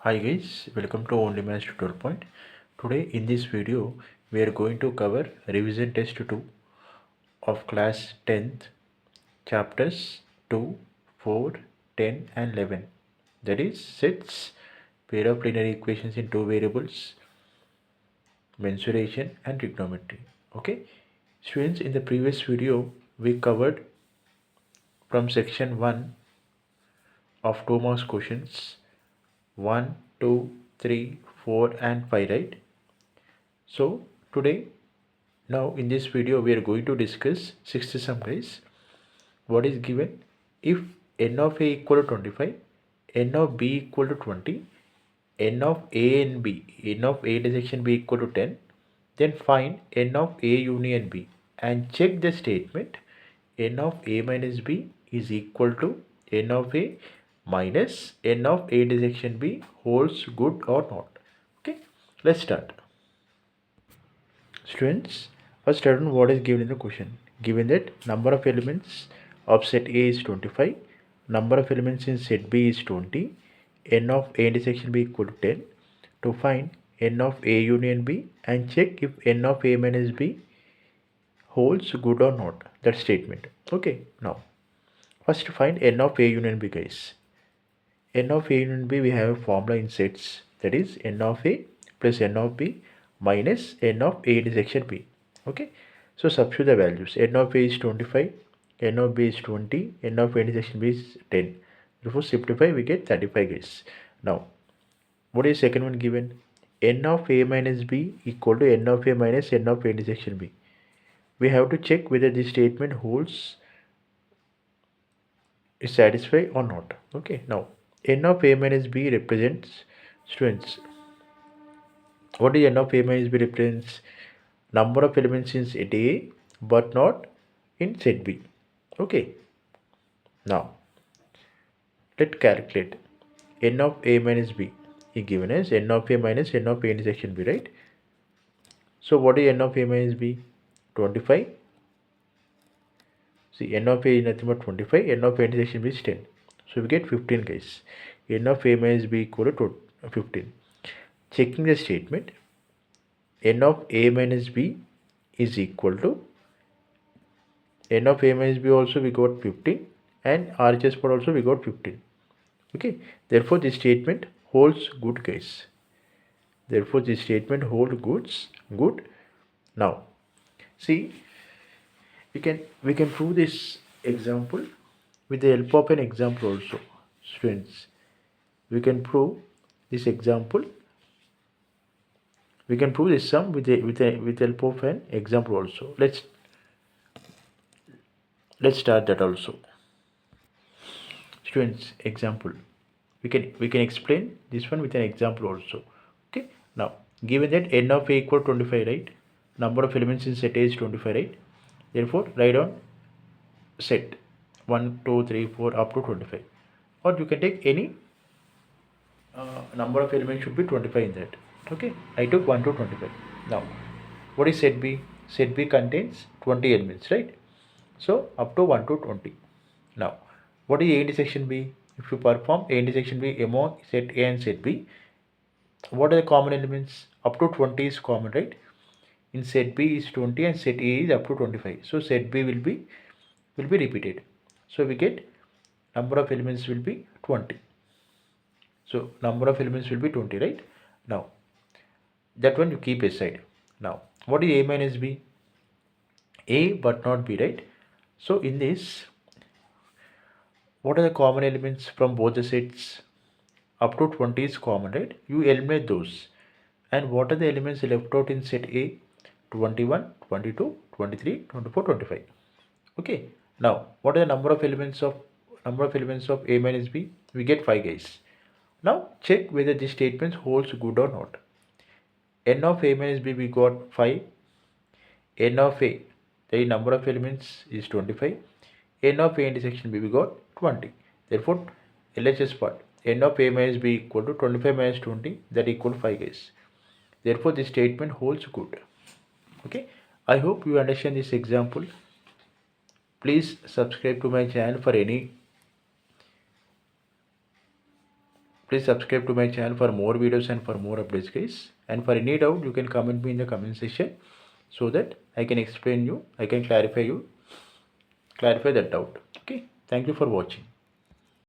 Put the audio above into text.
Hi guys, welcome to Only Maths Tutorial Point. Today in this video we are going to cover revision test 2 of class 10th chapters 2, 4, 10 and 11. That is sets, pair of linear equations in two variables, mensuration and trigonometry. Okay, students, in the previous video we covered from section 1 of 2 marks questions 1, 2, 3, 4 and 5, right? So today, now in this video we are going to discuss sixth sum guys. What is given? If n of a equal to 25, n of b equal to 20, n of a and b, n of a intersection b equal to 10, then find n of a union b and check the statement n of a minus b is equal to n of a minus n of a intersection b holds good or not. Okay, let's start. Students, first start on what is given in the question. Given that number of elements of set A is 25, number of elements in set B is 20, n of A intersection B equal to 10. To find n of A union B and check if n of A minus B holds good or not. That statement. Okay, now first find n of A union B guys. N of A union B, we have a formula in sets, that is n of A plus n of B minus n of A intersection B. Okay, so substitute the values. N of A is 25, n of B is 20, n of A intersection B is 10. Therefore simplify, we get 35 guys. Now what is second one given? N of A minus B equal to n of A minus n of A intersection B. We have to check whether this statement holds, is satisfied or not. Okay, now n of A minus B represents, students, what is n of A minus B represents? Number of elements in set A but not in set B. Okay, now let's calculate n of A minus B is given as n of A minus n of A intersection B, right? So what is n of A minus B? 25. See, n of A is nothing but 25, n of A intersection B is 10. So we get 15 guys. N of A minus B equal to 15. Checking the statement, n of A minus B is equal to n of A minus B also we got 15 and RHS part also we got 15. Okay, therefore this statement holds good guys. Therefore this statement holds good. Now see, we can prove this example with the help of an example also. Students, we can prove this example, we can prove this sum with the help of an example also. Let's start that also. Students, example, we can explain this one with an example also. Okay, now given that n of A equal 25, right? Number of elements in set A is 25, right? Therefore write down set 1 2 3 4 up to 25, or you can take any number of elements should be 25 in that. Okay, I took 1 to 25. Now what is set B? Set B contains 20 elements, right? So up to 1 to 20. Now what is A intersection B? If you perform A intersection B among set A and set B, what are the common elements? Up to 20 is common, right? In set B is 20 and set A is up to 25. So set B will be repeated. So we get number of elements will be 20. So number of elements will be 20, right? Now that one you keep aside. Now what is A minus B? A but not B, right? So in this, what are the common elements from both the sets? Up to 20 is common, right? You eliminate those. And what are the elements left out in set A? 21, 22, 23, 24, 25. Okay. Now, what are the number of elements of A minus B? We get 5 guys. Now check whether this statement holds good or not. N of A minus B we got 5. N of A, the number of elements is 25. N of A intersection B we got 20. Therefore LHS part, n of A minus B equal to 25 minus 20, that equal 5 guys. Therefore this statement holds good. Okay, I hope you understand this example. Please subscribe to my channel for any Please subscribe to my channel for more videos and for more updates, guys. And for any doubt, you can comment me in the comment section so that I can explain you, I can clarify that doubt. Okay. Thank you for watching.